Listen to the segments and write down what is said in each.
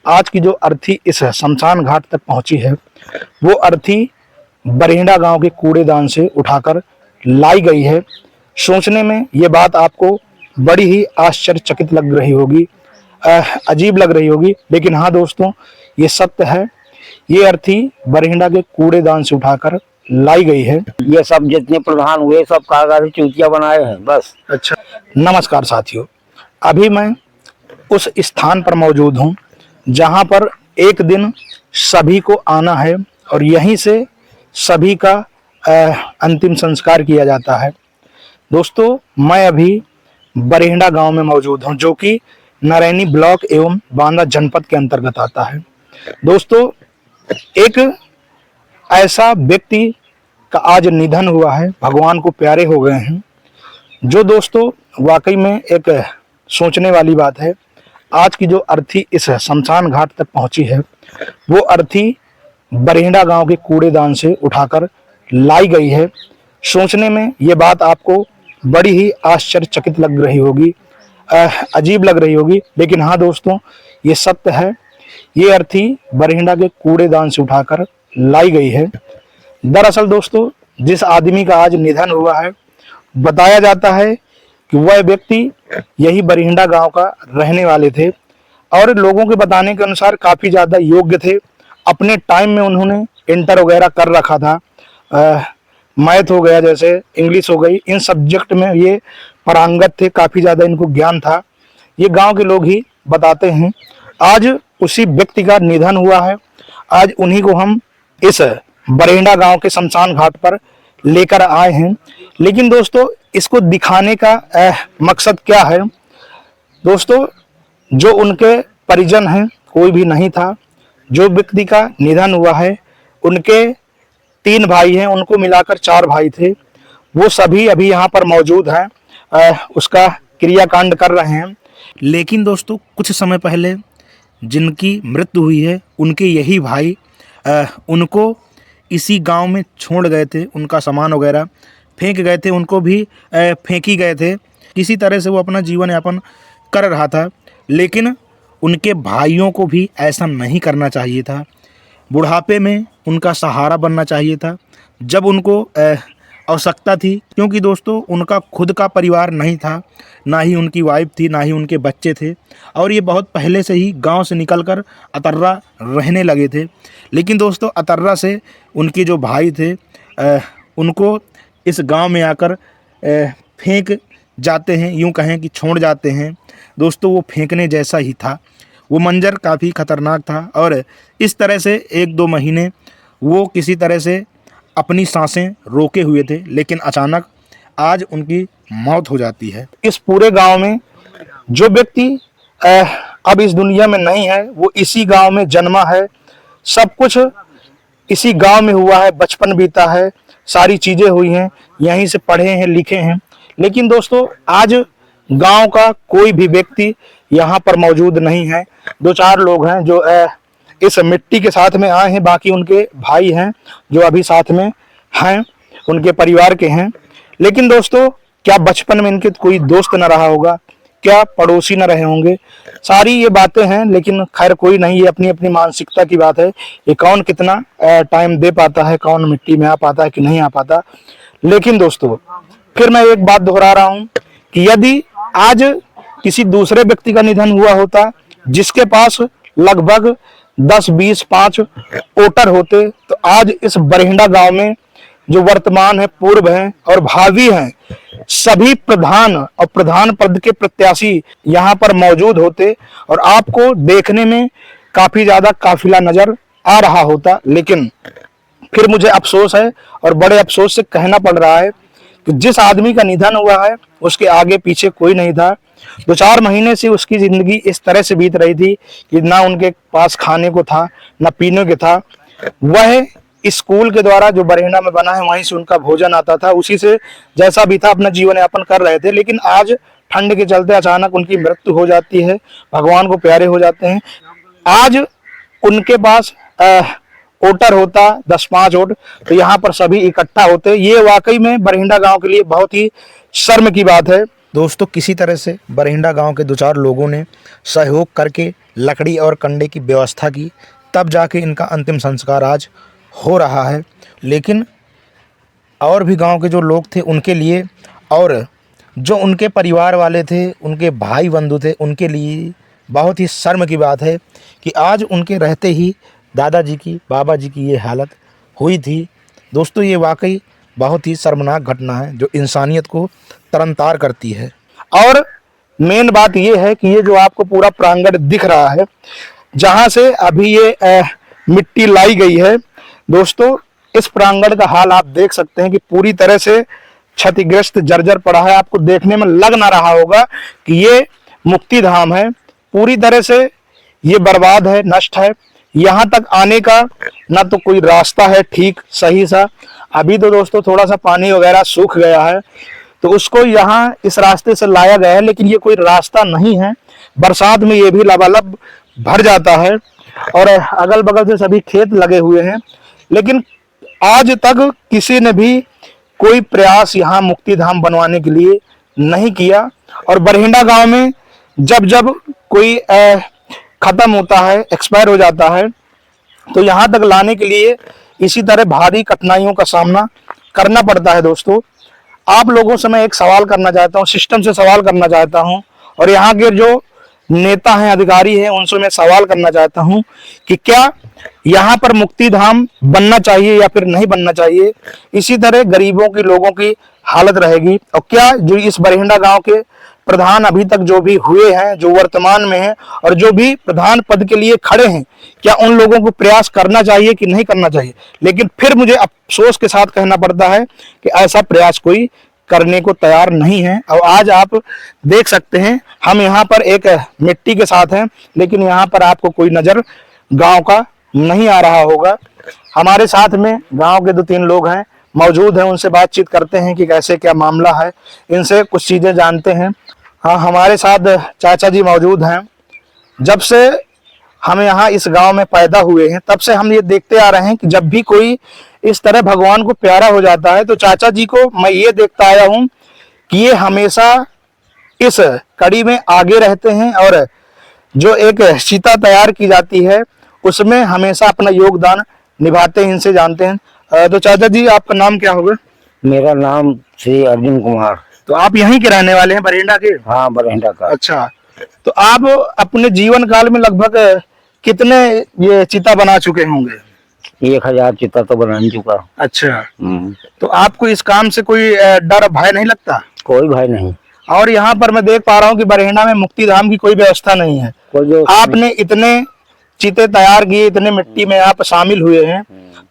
आज की जो अर्थी इस शमशान घाट तक पहुंची है, वो अर्थी बरहेंडा गांव के कूड़ेदान से उठाकर लाई गई है। सोचने में ये बात आपको बड़ी ही आश्चर्यचकित लग रही होगी, अजीब लग रही होगी, लेकिन हाँ दोस्तों, ये सत्य है। ये अर्थी बरहेंडा के कूड़ेदान से उठाकर लाई गई है। ये सब जितने प्रधान हुए सब कागज चूतिया बनाए हैं बस। अच्छा, नमस्कार साथियों, अभी मैं उस स्थान पर मौजूद हूँ जहाँ पर एक दिन सभी को आना है और यहीं से सभी का अंतिम संस्कार किया जाता है। दोस्तों, मैं अभी बरहेंडा गांव में मौजूद हूं, जो कि नरैनी ब्लॉक एवं बांदा जनपद के अंतर्गत आता है। दोस्तों, एक ऐसा व्यक्ति का आज निधन हुआ है, भगवान को प्यारे हो गए हैं, जो दोस्तों वाकई में एक सोचने वाली बात है। आज की जो अर्थी इस शमशान घाट तक पहुंची है, वो अर्थी बरहेंडा गांव के कूड़ेदान से उठाकर लाई गई है। सोचने में ये बात आपको बड़ी ही आश्चर्यचकित लग रही होगी, अजीब लग रही होगी, लेकिन हाँ दोस्तों, ये सत्य है। ये अर्थी बरहेंडा के कूड़ेदान से उठाकर लाई गई है। दरअसल दोस्तों, जिस आदमी का आज निधन हुआ है, बताया जाता है कि वह व्यक्ति यही बरहेंडा गांव का रहने वाले थे और लोगों के बताने के अनुसार काफी ज्यादा योग्य थे। अपने टाइम में उन्होंने इंटर वगैरह कर रखा था, मैथ हो गया, जैसे इंग्लिश हो गई, इन सब्जेक्ट में ये पारंगत थे, काफी ज्यादा इनको ज्ञान था। ये गांव के लोग ही बताते हैं। आज उसी व्यक्ति का निधन हुआ है। आज उन्हीं को हम इस बरहेंडा गांव के शमशान घाट पर लेकर आए हैं। लेकिन दोस्तों, इसको दिखाने का मकसद क्या है? दोस्तों, जो उनके परिजन हैं, कोई भी नहीं था। जो व्यक्ति का निधन हुआ है, उनके 3 भाई हैं, उनको मिलाकर 4 भाई थे। वो सभी अभी यहाँ पर मौजूद हैं, उसका क्रियाकांड कर रहे हैं। लेकिन दोस्तों, कुछ समय पहले जिनकी मृत्यु हुई है, उनके यही भाई उनको इसी गांव में छोड़ गए थे। उनका सामान वगैरह फेंक गए थे, उनको भी फेंकी गए थे। किसी तरह से वो अपना जीवन यापन कर रहा था, लेकिन उनके भाइयों को भी ऐसा नहीं करना चाहिए था। बुढ़ापे में उनका सहारा बनना चाहिए था जब उनको आवश्यकता थी, क्योंकि दोस्तों उनका खुद का परिवार नहीं था, ना ही उनकी वाइफ थी, ना ही उनके बच्चे थे, और ये बहुत पहले से ही गांव से निकलकर अतर्रा रहने लगे थे। लेकिन दोस्तों, अतर्रा से उनके जो भाई थे उनको इस गांव में आकर फेंक जाते हैं, यूँ कहें कि छोड़ जाते हैं। दोस्तों, वो फेंकने जैसा ही था। वो मंजर काफ़ी खतरनाक था और इस तरह से 1-2 महीने वो किसी तरह से अपनी सांसें रोके हुए थे, लेकिन अचानक आज उनकी मौत हो जाती है। इस पूरे गांव में जो व्यक्ति अब इस दुनिया में नहीं है, वो इसी गांव में जन्मा है। सब कुछ इसी गांव में हुआ है, बचपन बीता है, सारी चीजें हुई हैं, यहीं से पढ़े हैं, लिखे हैं। लेकिन दोस्तों, आज गांव का कोई भी व्यक्ति यहाँ पर मौजूद नहीं है। 2-4 लोग हैं जो इस मिट्टी के साथ में आए हैं, बाकी उनके भाई हैं जो अभी साथ में हैं, उनके परिवार के हैं। लेकिन दोस्तों, क्या बचपन में इनके कोई दोस्त न रहा होगा? क्या पड़ोसी न रहे होंगे? सारी ये बातें हैं, लेकिन खैर कोई नहीं, ये अपनी अपनी मानसिकता की बात है। ये कौन कितना टाइम दे पाता है, कौन मिट्टी में आ पाता है कि नहीं आ पाता। लेकिन दोस्तों, फिर मैं एक बात दोहरा रहा हूँ कि यदि आज किसी दूसरे व्यक्ति का निधन हुआ होता, जिसके पास लगभग 10-20 5 वोटर होते, तो आज इस बरहेंडा गांव में जो वर्तमान है, पूर्व हैं और भावी हैं, सभी प्रधान और प्रधान पद के प्रत्याशी यहाँ पर मौजूद होते और आपको देखने में काफी ज्यादा काफिला नजर आ रहा होता। लेकिन फिर मुझे अफसोस है और बड़े अफसोस से कहना पड़ रहा है कि जिस आदमी का निधन हुआ है, उसके आगे पीछे कोई नहीं था। 2-4 महीने से उसकी जिंदगी इस तरह से बीत रही थी कि ना उनके पास खाने को था, ना पीने को था। वह स्कूल के द्वारा जो बरहेंडा में बना है, वहीं से उनका भोजन आता था, उसी से जैसा भी था अपना जीवन यापन कर रहे थे। लेकिन आज ठंड के चलते अचानक उनकी मृत्यु हो जाती है, भगवान को प्यारे हो जाते हैं। आज उनके पास वोटर होता 10-5 वोट, तो यहाँ पर सभी इकट्ठा होते। ये वाकई में बरहेंडा गांव के लिए बहुत ही शर्म की बात है। दोस्तों, किसी तरह से बरहेंडा गांव के 2-4 लोगों ने सहयोग करके लकड़ी और कंडे की व्यवस्था की, तब जाके इनका अंतिम संस्कार आज हो रहा है। लेकिन और भी गांव के जो लोग थे उनके लिए, और जो उनके परिवार वाले थे, उनके भाई बंधु थे, उनके लिए बहुत ही शर्म की बात है कि आज उनके रहते ही दादाजी की, बाबा जी की ये हालत हुई थी। दोस्तों, ये वाकई बहुत ही शर्मनाक घटना है जो इंसानियत को तरनतार करती है। और मेन बात ये है कि ये जो आपको पूरा प्रांगण दिख रहा है, जहाँ से अभी ये मिट्टी लाई गई है, दोस्तों इस प्रांगण का हाल आप देख सकते हैं कि पूरी तरह से क्षतिग्रस्त, जर्जर पड़ा है। आपको देखने में लग ना रहा होगा कि ये मुक्ति धाम है, पूरी तरह से ये बर्बाद है, नष्ट है। यहाँ तक आने का ना तो कोई रास्ता है ठीक सही सा। अभी तो दोस्तों थोड़ा सा पानी वगैरह सूख गया है, तो उसको यहाँ इस रास्ते से लाया गया है, लेकिन ये कोई रास्ता नहीं है। बरसात में ये भी लबालब भर जाता है और अगल बगल से सभी खेत लगे हुए हैं, लेकिन आज तक किसी ने भी कोई प्रयास यहाँ मुक्ति धाम बनवाने के लिए नहीं किया। और बरहेंडा गांव में जब जब कोई खत्म होता है, एक्सपायर हो जाता है, तो यहाँ तक लाने के लिए इसी तरह भारी कठिनाइयों का सामना करना पड़ता है। दोस्तों, आप लोगों से मैं एक सवाल करना चाहता हूँ, सिस्टम से सवाल करना चाहता हूँ, और यहाँ के जो नेता हैं, अधिकारी हैं, उनसे मैं सवाल करना चाहता हूँ कि क्या यहाँ पर मुक्ति धाम बनना चाहिए या फिर नहीं बनना चाहिए। इसी तरह गरीबों की, लोगों की हालत रहेगी। और क्या जो इस बरहेंडा गांव के प्रधान अभी तक जो भी हुए हैं, जो वर्तमान में हैं और जो भी प्रधान पद के लिए खड़े हैं, क्या उन लोगों को प्रयास करना चाहिए कि नहीं करना चाहिए। लेकिन फिर मुझे अफसोस के साथ कहना पड़ता है कि ऐसा प्रयास कोई करने को तैयार नहीं है। और आज आप देख सकते हैं, हम यहाँ पर एक मिट्टी के साथ हैं, लेकिन यहाँ पर आपको कोई नजर गांव का नहीं आ रहा होगा। हमारे साथ में गांव के 2-3 लोग हैं, मौजूद हैं, उनसे बातचीत करते हैं कि कैसे क्या मामला है, इनसे कुछ चीजें जानते हैं। हाँ, हमारे साथ चाचा जी मौजूद हैं। जब से हम यहाँ इस गांव में पैदा हुए हैं, तब से हम ये देखते आ रहे हैं कि जब भी कोई इस तरह भगवान को प्यारा हो जाता है, तो चाचा जी को मैं ये देखता आया हूँ कि ये हमेशा इस कड़ी में आगे रहते हैं, और जो एक चिता तैयार की जाती है उसमें हमेशा अपना योगदान निभाते हैं, इनसे जानते हैं। तो चाचा जी, आपका नाम क्या होगा? मेरा नाम श्री अर्जुन कुमार। तो आप यहीं के रहने वाले हैं, बरहेंडा के? हाँ, बरहेंडा का। अच्छा, तो आप अपने जीवन काल में लगभग कितने ये चिता बना चुके होंगे? 1000 चिता तो बना चुका। अच्छा, तो आपको इस काम से कोई डर भय नहीं लगता? कोई भय नहीं। और यहाँ पर मैं देख पा रहा हूँ कि बरहेंडा में मुक्ति धाम की कोई व्यवस्था नहीं है। आपने इतने चिते तैयार किए, इतने मिट्टी में आप शामिल हुए हैं,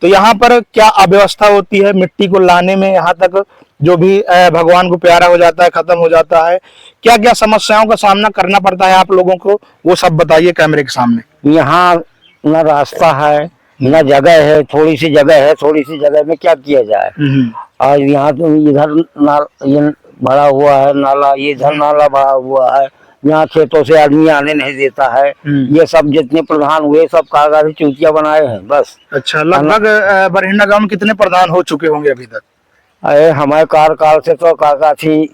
तो यहाँ पर क्या अव्यवस्था होती है मिट्टी को लाने में? यहाँ तक जो भी भगवान को प्यारा हो जाता है, खत्म हो जाता है, क्या क्या समस्याओं का सामना करना पड़ता है आप लोगों को, वो सब बताइए कैमरे के सामने। यहाँ न रास्ता है, न जगह है, थोड़ी सी जगह है, थोड़ी सी जगह में क्या किया जाए। और यहाँ तो इधर ये भरा हुआ है नाला, ये इधर नाला भरा हुआ है, यहाँ खेतों से आदमी आने नहीं देता है। ये सब जितने प्रधान हुए सब कागज चूतिया बनाए हैं बस। अच्छा, लगभग बरहेंडा गांव में कितने प्रधान हो चुके होंगे अभी तक? अरे हमारे कार्यकाल से तो काका थी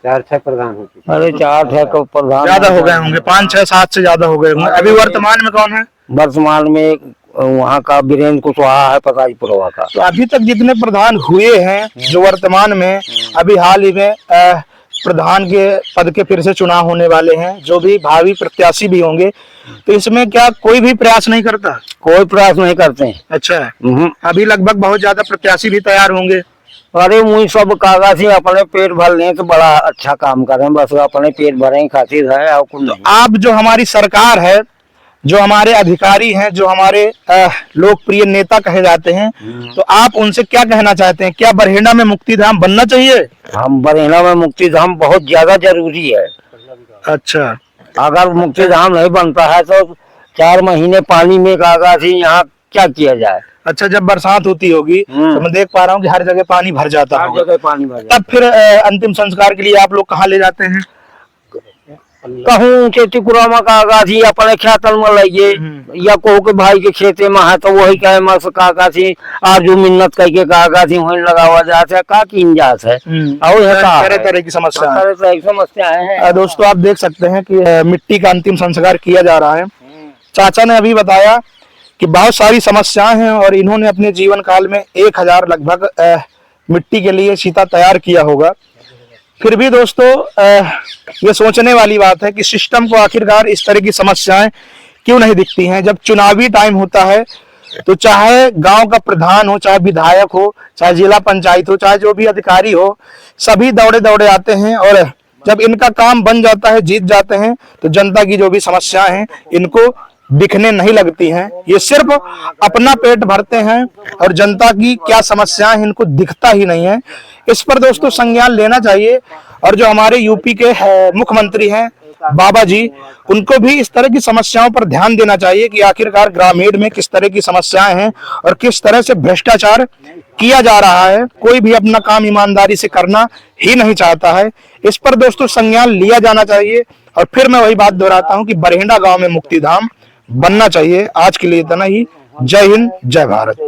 4-6 प्रधान हो चुके। अरे 4-6 प्रधान ज्यादा हो गए होंगे, 5-6-7 से ज्यादा हो गए होंगे। अभी वर्तमान में कौन है? वर्तमान में वहाँ का वीरेंद्र कुशवाहा है, पताजीपुरवा का। तो अभी तक जितने प्रधान हुए हैं, जो वर्तमान में अभी हाल ही में प्रधान के पद के फिर से चुनाव होने वाले हैं, जो भी भावी प्रत्याशी भी होंगे, तो इसमें क्या कोई भी प्रयास नहीं करता? कोई प्रयास नहीं करते हैं। अच्छा, अभी लगभग बहुत ज्यादा प्रत्याशी भी तैयार होंगे। अरे मुझे सब कागज ही अपने पेट भर लें तो बड़ा अच्छा काम करें, बस अपने पेट भरें खातिर है और कुछ नहीं। आप जो हमारी सरकार है, जो हमारे अधिकारी हैं, जो हमारे लोकप्रिय नेता कहे जाते हैं, तो आप उनसे क्या कहना चाहते हैं? क्या बरहेंडा में मुक्ति धाम बनना चाहिए? हम बरहेंडा में मुक्ति धाम बहुत ज्यादा जरूरी है। अच्छा, अगर मुक्ति धाम नहीं बनता है तो 4 महीने पानी में कागज ही यहाँ क्या किया जाए। अच्छा, जब बरसात होती होगी तो मैं देख पा रहा हूँ कि हर जगह पानी भर जाता होगा। हर जगह पानी भर जाता। तब फिर अंतिम संस्कार के लिए आप लोग कहाँ ले जाते हैं? कहूँ के टिकुरामा का गाछी अपने खेतल में लगे या कहू के भाई के खेते में है तो वही कहे मस का गाछी आजू मिन्नत कह के का गाछी वही लगावा जाता है का किन जात है और तरह तरह की समस्या है। तरह तरह की समस्या है। दोस्तों आप देख सकते हैं कि मिट्टी का अंतिम संस्कार किया जा रहा है। चाचा ने अभी बताया कि बहुत सारी समस्याएं हैं और इन्होंने अपने जीवन काल में 1000 लगभग मिट्टी के लिए चीता तैयार किया होगा। फिर भी दोस्तों ये सोचने वाली बात है कि सिस्टम को आखिरकार इस तरह की समस्याएं क्यों नहीं दिखती हैं। जब चुनावी टाइम होता है तो चाहे गांव का प्रधान हो, चाहे विधायक हो, चाहे जिला पंचायत हो, चाहे जो भी अधिकारी हो, सभी दौड़े दौड़े आते हैं और जब इनका काम बन जाता है, जीत जाते हैं, तो जनता की जो भी समस्याएं हैं इनको दिखने नहीं लगती हैं। ये सिर्फ अपना पेट भरते हैं और जनता की क्या समस्याएं इनको दिखता ही नहीं है। इस पर दोस्तों संज्ञान लेना चाहिए और जो हमारे यूपी के मुख्यमंत्री हैं बाबा जी, उनको भी इस तरह की समस्याओं पर ध्यान देना चाहिए कि आखिरकार ग्रामीण में किस तरह की समस्याएं हैं और किस तरह से भ्रष्टाचार किया जा रहा है। कोई भी अपना काम ईमानदारी से करना ही नहीं चाहता है। इस पर दोस्तों संज्ञान लिया जाना चाहिए। और फिर मैं वही बात दोहराता हूं कि बरहेंडा गांव में मुक्तिधाम बनना चाहिए। आज के लिए इतना ही। जय हिंद, जय भारत।